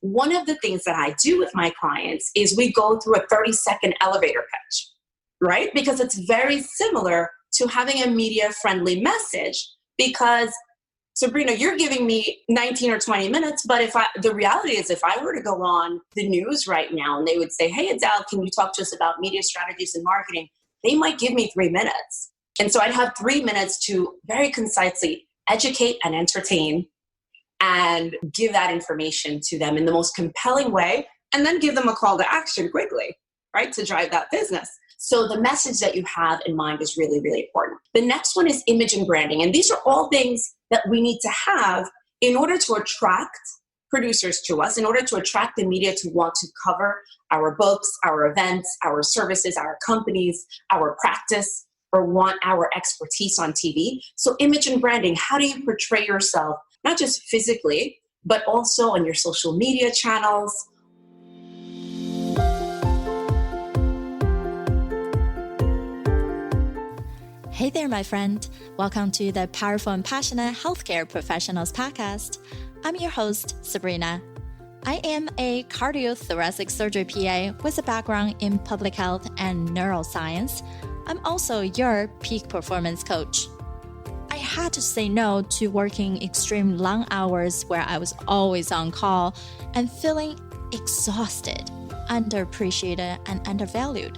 one of the things that I do with my clients is we go through a 30-second elevator pitch, right? Because it's very similar to having a media-friendly message because Sabrina, you're giving me 19 or 20 minutes, but the reality is if I were to go on the news right now and they would say, hey, Adel, can you talk to us about media strategies and marketing? They might give me 3 minutes. And so I'd have 3 minutes to very concisely educate and entertain and give that information to them in the most compelling way, and then give them a call to action quickly, right, to drive that business. So the message that you have in mind is really, really important. The next one is image and branding. And these are all things that we need to have in order to attract producers to us, in order to attract the media to want to cover our books, our events, our services, our companies, our practice, or want our expertise on TV. So image and branding, how do you portray yourself, not just physically, but also on your social media channels? Hey there, my friend. Welcome to the Powerful and Passionate Healthcare Professionals Podcast. I'm your host, Sabrina. I am a cardiothoracic surgery PA with a background in public health and neuroscience. I'm also your peak performance coach. I had to say no to working extreme long hours where I was always on call and feeling exhausted, underappreciated, and undervalued,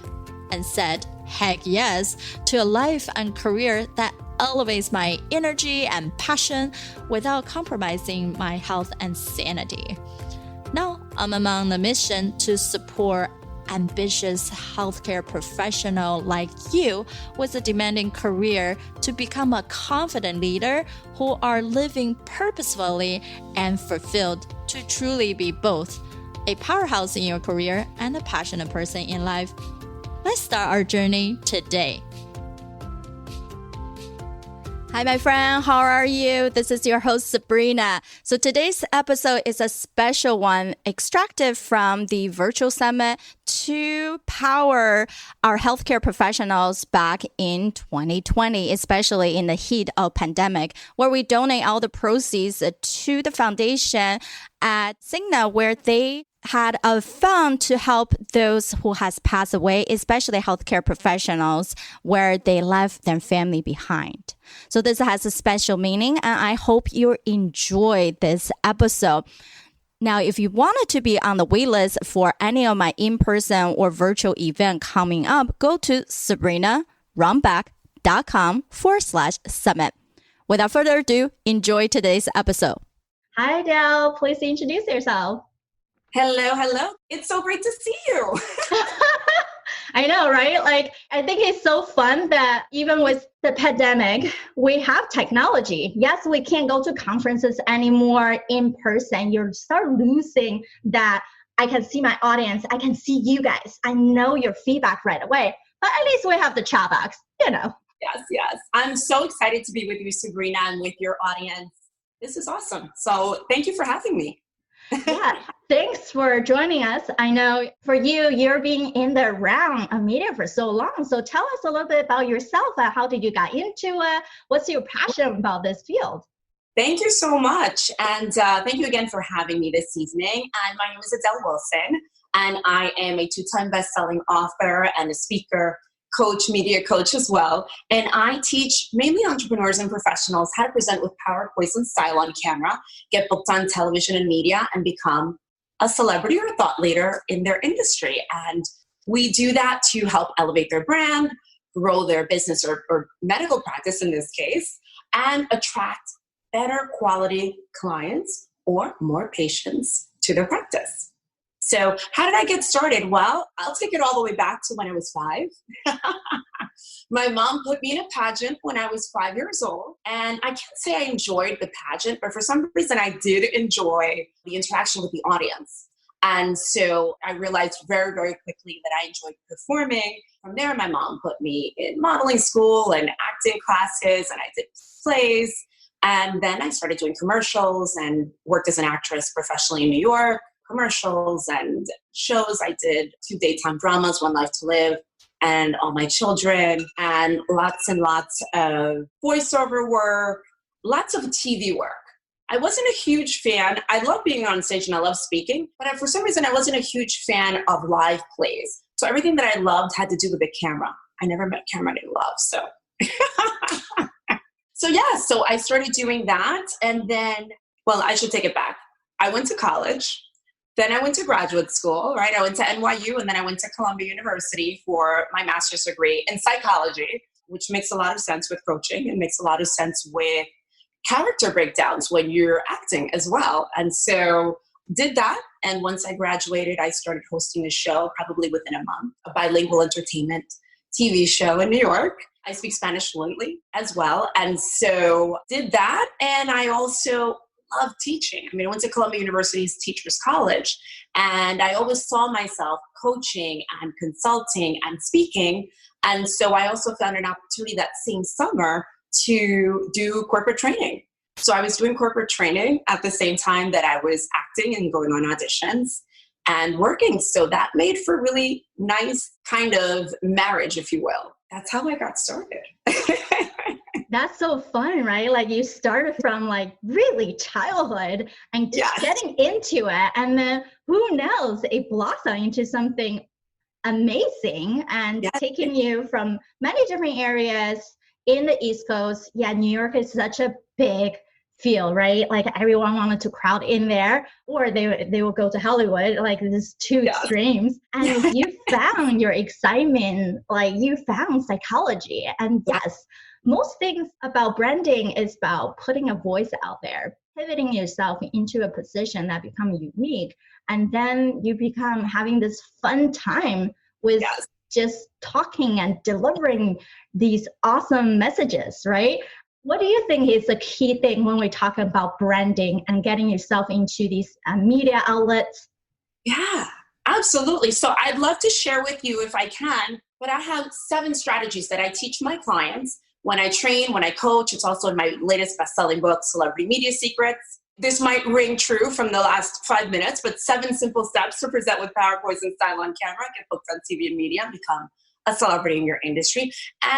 and said heck yes to a life and career that elevates my energy and passion without compromising my health and sanity. Now I'm on the mission to support ambitious healthcare professional like you with a demanding career to become a confident leader who are living purposefully and fulfilled to truly be both a powerhouse in your career and a passionate person in life. Let's start our journey today. Hi, my friend. How are you? This is your host, Sabrina. So today's episode is a special one, extracted from the virtual summit to power our healthcare professionals back in 2020, especially in the heat of pandemic, where we donate all the proceeds to the foundation at Cigna, where they had a fund to help those who has passed away, especially healthcare professionals, where they left their family behind. So this has a special meaning, and I hope you enjoy this episode. Now, if you wanted to be on the wait list for any of my in-person or virtual event coming up, go to sabrinarumback.com/summit. Without further ado, enjoy today's episode. Hi, Adel. Please introduce yourself. Hello. It's so great to see you. I know, right? I think it's so fun that even with the pandemic, we have technology. Yes, we can't go to conferences anymore in person. You start losing that. I can see my audience. I can see you guys. I know your feedback right away. But at least we have the chat box, Yes. I'm so excited to be with you, Sabrina, and with your audience. This is awesome. So thank you for having me. Yeah, thanks for joining us. I know for you, you're being in the realm of media for so long. So tell us a little bit about yourself. How did you get into it? What's your passion about this field? Thank you so much. And thank you again for having me this evening. And my name is Adel Wilson, and I am a 2-time best-selling author and a speaker, coach, media coach as well. And I teach mainly entrepreneurs and professionals how to present with power, poise, and style on camera, get booked on television and media, and become a celebrity or a thought leader in their industry. And we do that to help elevate their brand, grow their business or medical practice in this case, and attract better quality clients or more patients to their practice. So how did I get started? Well, I'll take it all the way back to when I was 5. My mom put me in a pageant when I was 5 years old. And I can't say I enjoyed the pageant, but for some reason I did enjoy the interaction with the audience. And so I realized very, very quickly that I enjoyed performing. From there, my mom put me in modeling school and acting classes, and I did plays. And then I started doing commercials and worked as an actress professionally in New York. Commercials and shows. I did 2 daytime dramas, One Life to Live, and All My Children, and lots of voiceover work, lots of TV work. I wasn't a huge fan. I love being on stage and I love speaking, but for some reason I wasn't a huge fan of live plays. So everything that I loved had to do with the camera. I never met camera I didn't love, so. So I started doing that, and then, well, I should take it back. I went to college, then I went to graduate school, right? I went to NYU, and then I went to Columbia University for my master's degree in psychology, which makes a lot of sense with coaching and makes a lot of sense with character breakdowns when you're acting as well. And so did that. And once I graduated, I started hosting a show probably within a month, a bilingual entertainment TV show in New York. I speak Spanish fluently as well. And so did that. And I also love teaching. I mean, I went to Columbia University's Teachers College, and I always saw myself coaching and consulting and speaking. And so I also found an opportunity that same summer to do corporate training. So I was doing corporate training at the same time that I was acting and going on auditions and working. So that made for really nice kind of marriage, if you will. That's how I got started. That's so fun, right? Like you started from like really childhood and just getting into it. And then who knows, it blossomed into something amazing and taking you from many different areas in the East Coast. Yeah, New York is such a big field, right? Like everyone wanted to crowd in there, or they will go to Hollywood. Like there's two extremes. And you found your excitement, like you found psychology. And yes, most things about branding is about putting a voice out there, pivoting yourself into a position that becomes unique. And then you become having this fun time with just talking and delivering these awesome messages, right? What do you think is the key thing when we talk about branding and getting yourself into these media outlets? Yeah, absolutely. So I'd love to share with you if I can, but I have 7 strategies that I teach my clients when I train, when I coach. It's also in my latest best-selling book, Celebrity Media Secrets. This might ring true from the last 5 minutes, but 7 simple steps to present with power, poise, and style on camera, get booked on TV and media, and become a celebrity in your industry.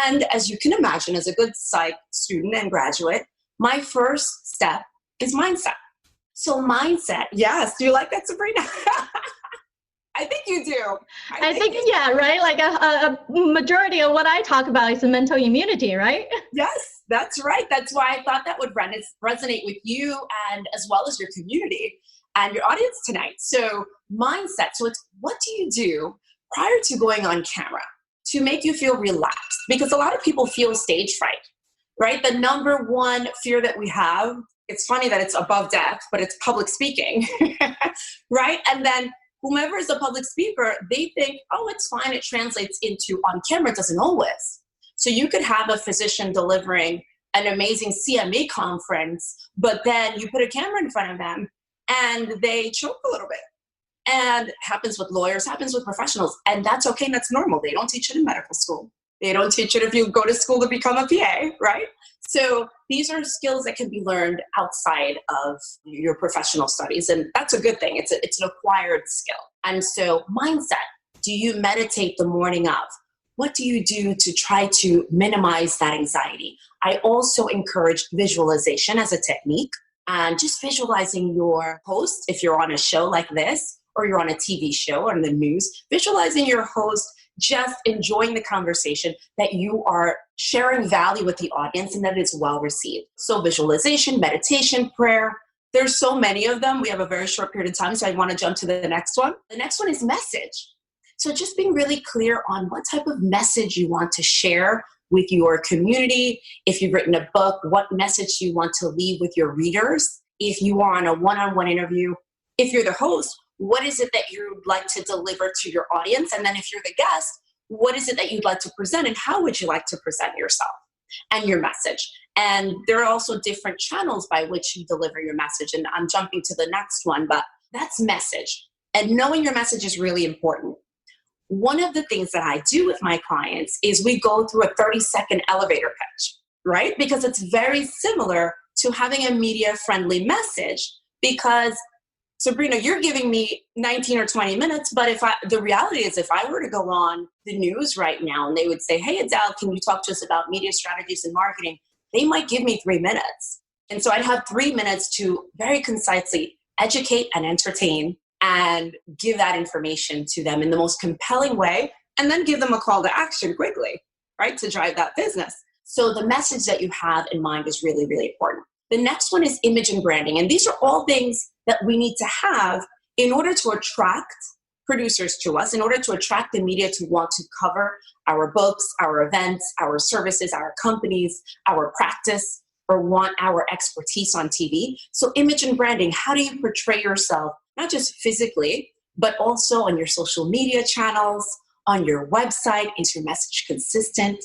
And as you can imagine, as a good psych student and graduate, my first step is mindset. So mindset, yes. Do you like that, Sabrina? I think you do. I think yeah, right? Like a majority of what I talk about is the mental immunity, right? Yes, that's right. That's why I thought that would resonate with you and as well as your community and your audience tonight. So mindset. So it's what do you do prior to going on camera to make you feel relaxed? Because a lot of people feel stage fright, right? The number one fear that we have, it's funny that it's above death, but it's public speaking, right? And then whomever is a public speaker, they think, oh, it's fine. It translates into on camera. It doesn't always. So you could have a physician delivering an amazing CME conference, but then you put a camera in front of them and they choke a little bit. And happens with lawyers, happens with professionals. And that's okay. And that's normal. They don't teach it in medical school. They don't teach it if you go to school to become a PA, right? So these are skills that can be learned outside of your professional studies. And that's a good thing. It's an acquired skill. And so mindset, do you meditate the morning of? What do you do to try to minimize that anxiety? I also encourage visualization as a technique, and just visualizing your host, if you're on a show like this, or you're on a TV show or in the news, visualizing your host just enjoying the conversation, that you are sharing value with the audience and that it's well received. So visualization, meditation, prayer, there's so many of them. We have a very short period of time, so I want to jump to the next one. The next one is message. So just being really clear on what type of message you want to share with your community. If you've written a book, what message you want to leave with your readers. If you are on a one-on-one interview, if you're the host, what is it that you'd like to deliver to your audience? And then if you're the guest, what is it that you'd like to present and how would you like to present yourself and your message? And there are also different channels by which you deliver your message. And I'm jumping to the next one, but that's message. And knowing your message is really important. One of the things that I do with my clients is we go through a 30-second elevator pitch, right? Because it's very similar to having a media-friendly message, because Sabrina, you're giving me 19 or 20 minutes, but the reality is if I were to go on the news right now and they would say, hey, Adel, can you talk to us about media strategies and marketing? They might give me 3 minutes. And so I'd have 3 minutes to very concisely educate and entertain and give that information to them in the most compelling way, and then give them a call to action quickly, right, to drive that business. So the message that you have in mind is really, really important. The next one is image and branding. And these are all things that we need to have in order to attract producers to us, in order to attract the media to want to cover our books, our events, our services, our companies, our practice, or want our expertise on TV. So image and branding, how do you portray yourself, not just physically, but also on your social media channels, on your website? Is your message consistent?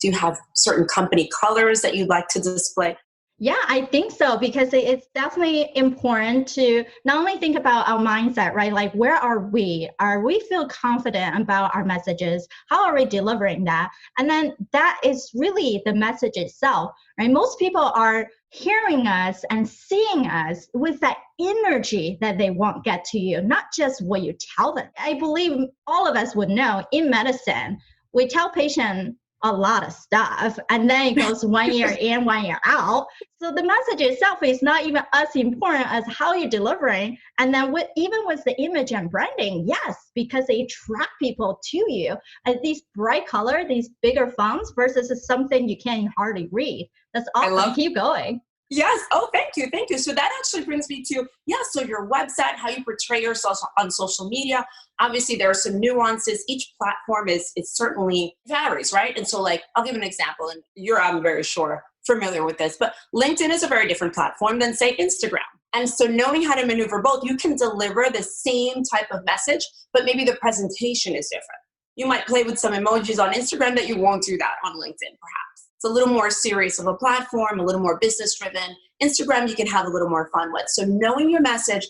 Do you have certain company colors that you'd like to display? Yeah, I think so, because it's definitely important to not only think about our mindset, right? Like, where are we? Are we feel confident about our messages? How are we delivering that? And then that is really the message itself, right? Most people are hearing us and seeing us with that energy that they want get to you, not just what you tell them. I believe all of us would know in medicine, we tell patients a lot of stuff, and then it goes 1 year in, 1 year out. So the message itself is not even as important as how you're delivering. And then even with the image and branding, yes, because they attract people to you. And these bright color, these bigger fonts versus something you can't hardly read. That's awesome. Keep going. Yes. Oh, thank you. Thank you. So that actually brings me to, so your website, how you portray yourself on social media. Obviously, there are some nuances. Each platform is certainly varies, right? And so, like, I'll give an example, and I'm very sure, familiar with this, but LinkedIn is a very different platform than, say, Instagram. And so knowing how to maneuver both, you can deliver the same type of message, but maybe the presentation is different. You might play with some emojis on Instagram that you won't do that on LinkedIn, perhaps. It's a little more serious of a platform, a little more business driven. Instagram, you can have a little more fun with. So knowing your message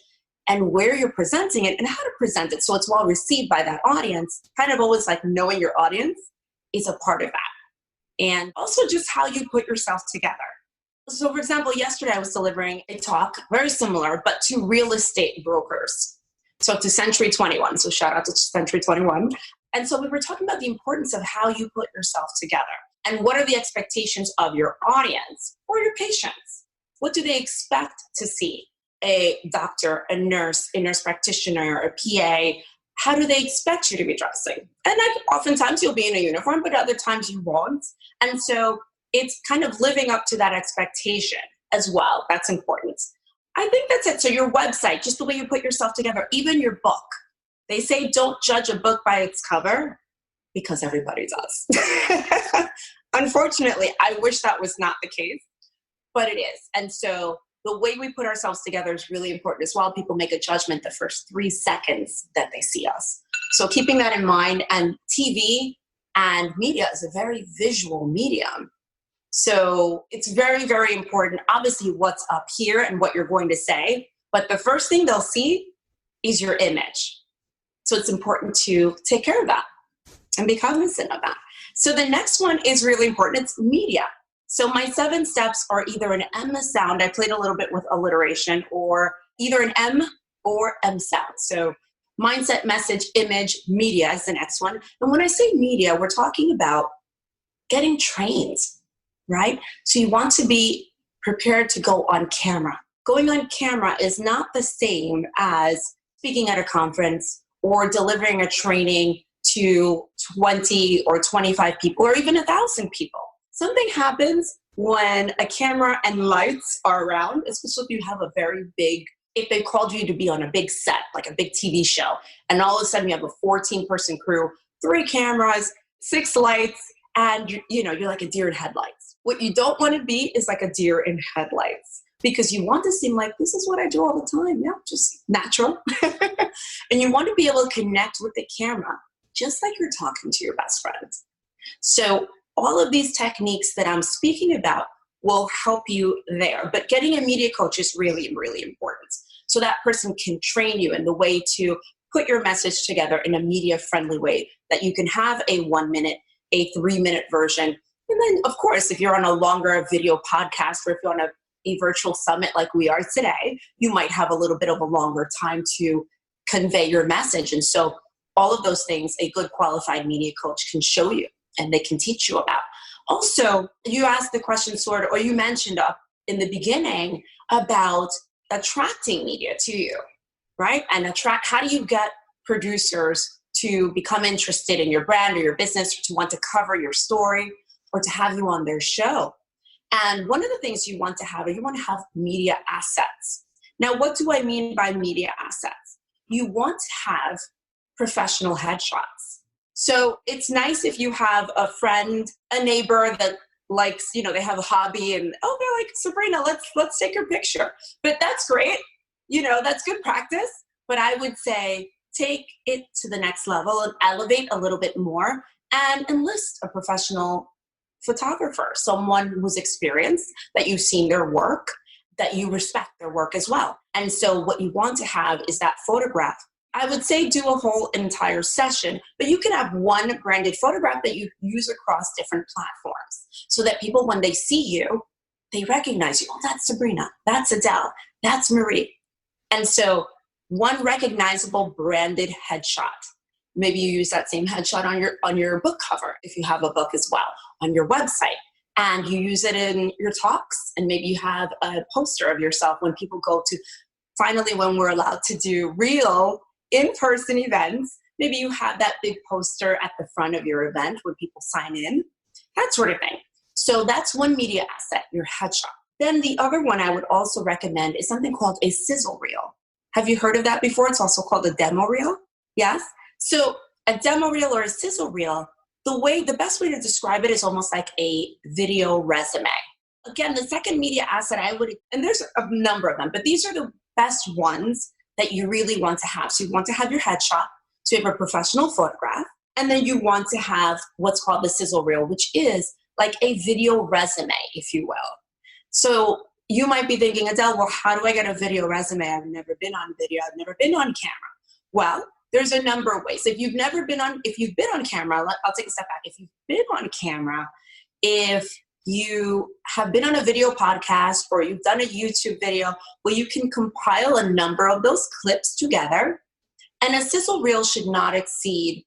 and where you're presenting it and how to present it so it's well received by that audience, kind of always like knowing your audience is a part of that. And also just how you put yourself together. So for example, yesterday I was delivering a talk, very similar, but to real estate brokers. So to Century 21. So shout out to Century 21. And so we were talking about the importance of how you put yourself together. And what are the expectations of your audience or your patients? What do they expect to see? A doctor, a nurse practitioner, a PA, how do they expect you to be dressing? And oftentimes you'll be in a uniform, but other times you won't. And so it's kind of living up to that expectation as well. That's important. I think that's it. So your website, just the way you put yourself together, even your book. They say don't judge a book by its cover because everybody does. Unfortunately, I wish that was not the case, but it is. And so the way we put ourselves together is really important as well. People make a judgment the first 3 seconds that they see us. So keeping that in mind, and TV and media is a very visual medium. So it's very, very important, obviously, what's up here and what you're going to say. But the first thing they'll see is your image. So it's important to take care of that and be cognizant of that. So the next one is really important. It's media. So my 7 steps are either an M sound. I played a little bit with alliteration, or either an M or M sound. So mindset, message, image, media is the next one. And when I say media, we're talking about getting trained, right? So you want to be prepared to go on camera. Going on camera is not the same as speaking at a conference or delivering a training to 20 or 25 people or even 1,000 people. Something happens when a camera and lights are around, especially if you have a very big, if they called you to be on a big set, like a big TV show, and all of a sudden you have a 14-person crew, 3 cameras, 6 lights, and you're like a deer in headlights. What you don't want to be is like a deer in headlights, because you want to seem like this is what I do all the time. Yeah, just natural. And you want to be able to connect with the camera, just like you're talking to your best friend. So all of these techniques that I'm speaking about will help you there. But getting a media coach is really, really important. So that person can train you in the way to put your message together in a media-friendly way, that you can have a 1 minute, a 3-minute version. And then, of course, if you're on a longer video podcast, or if you're on a virtual summit like we are today, you might have a little bit of a longer time to convey your message. And so all of those things a good qualified media coach can show you and they can teach you about. Also, you asked the question or you mentioned in the beginning about attracting media to you, right? And how do you get producers to become interested in your brand or your business, or to want to cover your story or to have you on their show? And one of the things you want to have media assets. Now, what do I mean by media assets? You want to have professional headshots. So it's nice if you have a friend, a neighbor that likes, they have a hobby and, they're like, Sabrina, let's take your picture. But that's great. That's good practice. But I would say take it to the next level and elevate a little bit more and enlist a professional photographer, someone who's experienced, that you've seen their work, that you respect their work as well. And so what you want to have is that photograph. I would say do a whole entire session, but you can have one branded photograph that you use across different platforms so that people, when they see you, they recognize you. Oh, that's Sabrina, that's Adel, that's Marie. And so one recognizable branded headshot. Maybe you use that same headshot on your book cover, if you have a book as well, on your website. And you use it in your talks, and maybe you have a poster of yourself when people go to, finally, when we're allowed to do real in-person events, maybe you have that big poster at the front of your event when people sign in, that sort of thing. So that's one media asset, your headshot. Then the other one I would also recommend is something called a sizzle reel. Have you heard of that before? It's also called a demo reel. Yes? So a demo reel or a sizzle reel, the best way to describe it is almost like a video resume. Again, the second media asset and there's a number of them, but these are the best ones that you really want to have. So you want to have your headshot, so you have a professional photograph, and then you want to have what's called the sizzle reel, which is like a video resume, if you will. So you might be thinking, Adel, well, how do I get a video resume? I've never been on video. I've never been on camera. Well, there's a number of ways. If you've been on camera, I'll take a step back. If you've been on camera, if you have been on a video podcast or you've done a YouTube video, well, you can compile a number of those clips together. And a sizzle reel should not exceed,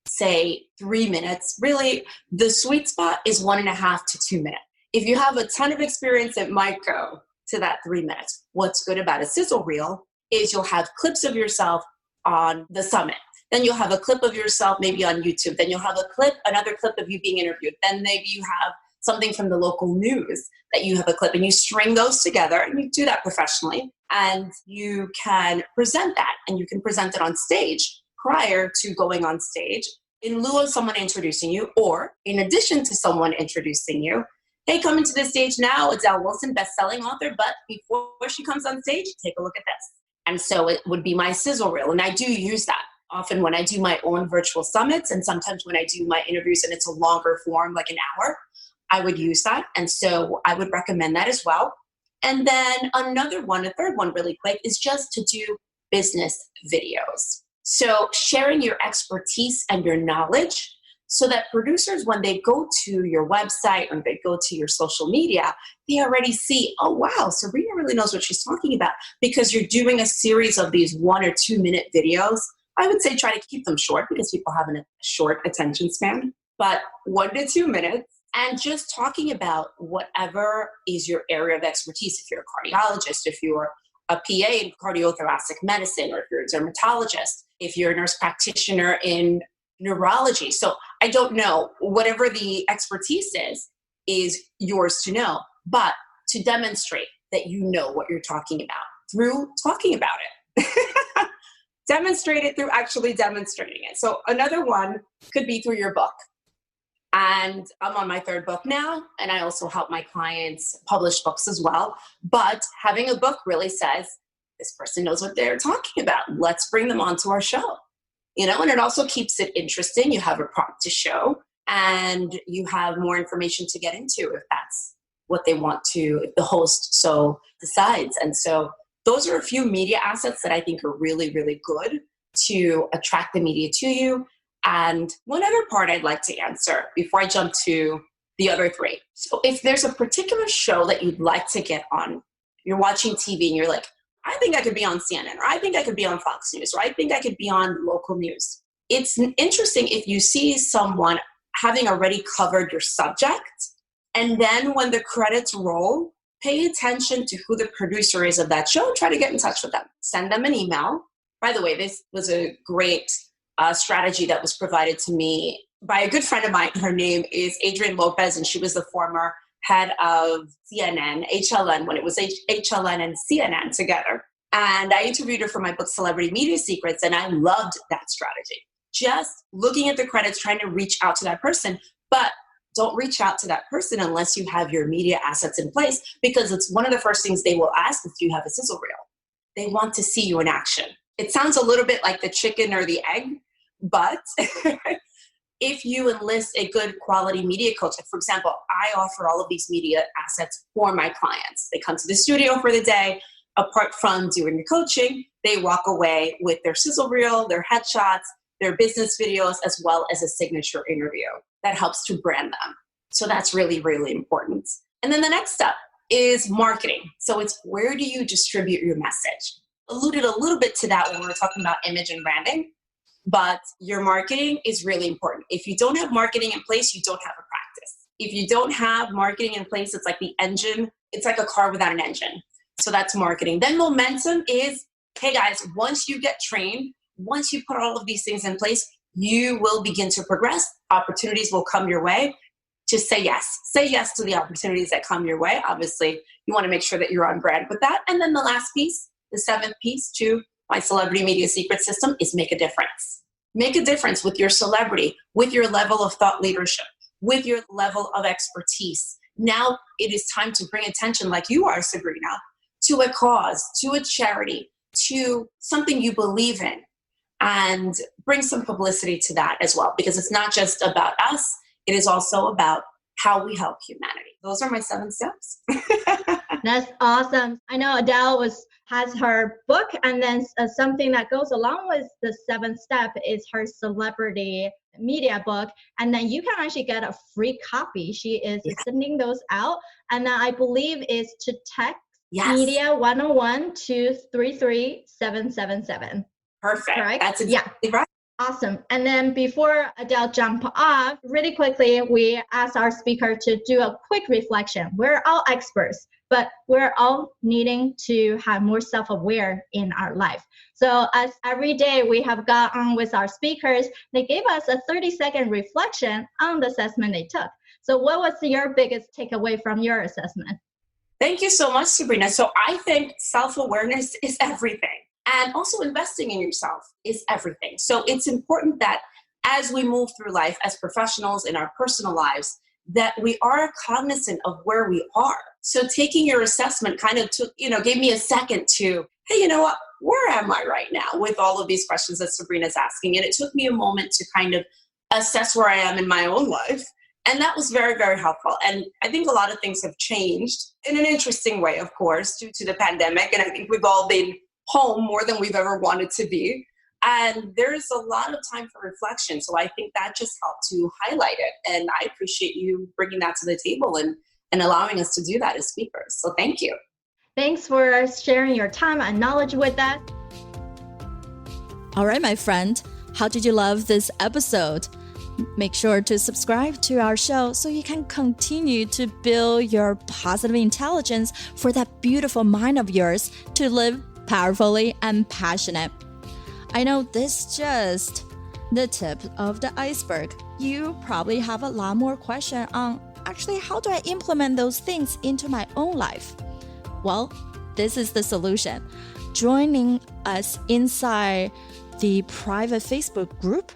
say, 3 minutes. Really, the sweet spot is 1.5 to 2 minutes. If you have a ton of experience, it might go to that 3 minutes. What's good about a sizzle reel is you'll have clips of yourself on the summit. Then you'll have a clip of yourself maybe on YouTube. Then you'll have another clip of you being interviewed. Then maybe you have something from the local news that you have a clip, and you string those together, and you do that professionally, and you can present that, and you can present it on stage prior to going on stage in lieu of someone introducing you, or in addition to someone introducing you. Hey, coming to the stage now, Adel Wilson, best-selling author, but before she comes on stage, take a look at this. And so it would be my sizzle reel, and I do use that often when I do my own virtual summits, and sometimes when I do my interviews and it's a longer form, like an hour, I would use that. And so I would recommend that as well. And then a third one really quick, is just to do business videos. So sharing your expertise and your knowledge so that producers, when they go to your website or they go to your social media, they already see, oh, wow, Sabrina really knows what she's talking about, because you're doing a series of these 1 or 2 minute videos. I would say try to keep them short because people have a short attention span, but 1 to 2 minutes. And just talking about whatever is your area of expertise. If you're a cardiologist, if you're a PA in cardiothoracic medicine, or if you're a dermatologist, if you're a nurse practitioner in neurology. So I don't know, whatever the expertise is yours to know, but to demonstrate that you know what you're talking about through talking about it. Demonstrate it through actually demonstrating it. So another one could be through your book. And I'm on my 3rd book now, and I also help my clients publish books as well. But having a book really says, this person knows what they're talking about. Let's bring them onto our show. And it also keeps it interesting. You have a prompt to show, and you have more information to get into if that's what they want to, if the host so decides. And so those are a few media assets that I think are really, really good to attract the media to you. And one other part I'd like to answer before I jump to the other 3. So if there's a particular show that you'd like to get on, you're watching TV and you're like, I think I could be on CNN, or I think I could be on Fox News, or I think I could be on local news. It's interesting if you see someone having already covered your subject, and then when the credits roll, pay attention to who the producer is of that show and try to get in touch with them. Send them an email. By the way, this was a great strategy that was provided to me by a good friend of mine. Her name is Adrienne Lopez, and she was the former head of CNN, HLN, when it was HLN and CNN together. And I interviewed her for my book, Celebrity Media Secrets, and I loved that strategy. Just looking at the credits, trying to reach out to that person, but don't reach out to that person unless you have your media assets in place, because it's one of the first things they will ask if you have a sizzle reel. They want to see you in action. It sounds a little bit like the chicken or the egg, but if you enlist a good quality media coach, like for example, I offer all of these media assets for my clients. They come to the studio for the day. Apart from doing the coaching, they walk away with their sizzle reel, their headshots, their business videos, as well as a signature interview that helps to brand them. So that's really, really important. And then the next step is marketing. So it's where do you distribute your message? Alluded a little bit to that when we were talking about image and branding, but your marketing is really important. If you don't have marketing in place, you don't have a practice. If you don't have marketing in place, it's like the engine. It's like a car without an engine. So that's marketing. Then momentum is, hey guys, once you get trained, once you put all of these things in place, you will begin to progress. Opportunities will come your way. Just say yes. Say yes to the opportunities that come your way. Obviously, you want to make sure that you're on brand with that. And then the last piece, the seventh piece to my Celebrity Media Secret System is make a difference. Make a difference with your celebrity, with your level of thought leadership, with your level of expertise. Now it is time to bring attention, like you are, Sabrina, to a cause, to a charity, to something you believe in, and bring some publicity to that as well, because it's not just about us. It is also about how we help humanity. Those are my 7 steps. That's awesome. I know Adele has her book, and then something that goes along with the 7th step is her celebrity media book. And then you can actually get a free copy. She is sending those out. And then I believe is to text Media 101 to 33777. Perfect. Correct? That's exactly right. Awesome. And then before Adele jump off, really quickly, we ask our speaker to do a quick reflection. We're all experts, but we're all needing to have more self-aware in our life. So as every day we have got on with our speakers, they gave us a 30-second reflection on the assessment they took. So what was your biggest takeaway from your assessment? Thank you so much, Sabrina. So I think self-awareness is everything. And also investing in yourself is everything. So it's important that as we move through life as professionals in our personal lives, that we are cognizant of where we are. So taking your assessment kind of gave me a second to, hey, you know what, where am I right now with all of these questions that Sabrina's asking? And it took me a moment to kind of assess where I am in my own life. And that was very, very helpful. And I think a lot of things have changed in an interesting way, of course, due to the pandemic. And I think we've all been home more than we've ever wanted to be. And there's a lot of time for reflection. So I think that just helped to highlight it. And I appreciate you bringing that to the table and allowing us to do that as speakers. So thank you. Thanks for sharing your time and knowledge with us. All right, my friend, how did you love this episode? Make sure to subscribe to our show so you can continue to build your positive intelligence for that beautiful mind of yours to live powerfully and passionate. I know this is just the tip of the iceberg. You probably have a lot more questions on actually how do I implement those things into my own life? Well, this is the solution. Joining us inside the private Facebook group,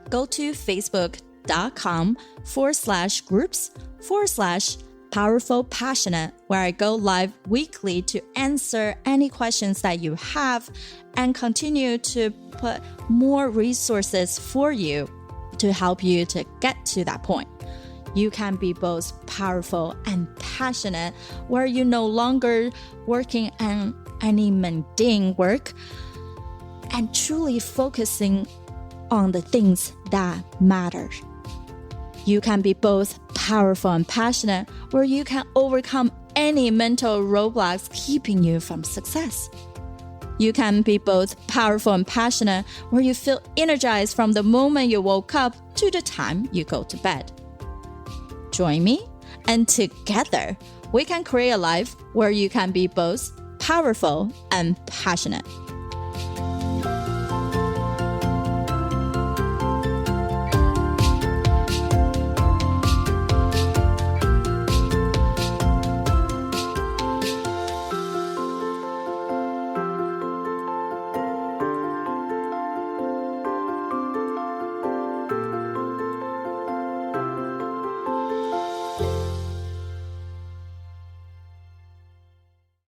go to facebook.com/groups/powerful passionate, where I go live weekly to answer any questions that you have and continue to put more resources for you to help you to get to that point. You can be both powerful and passionate, where you're no longer working on any mundane work and truly focusing on the things that matter. You can be both powerful and passionate, where you can overcome any mental roadblocks keeping you from success. You can be both powerful and passionate, where you feel energized from the moment you woke up to the time you go to bed. Join me, and together we can create a life where you can be both powerful and passionate.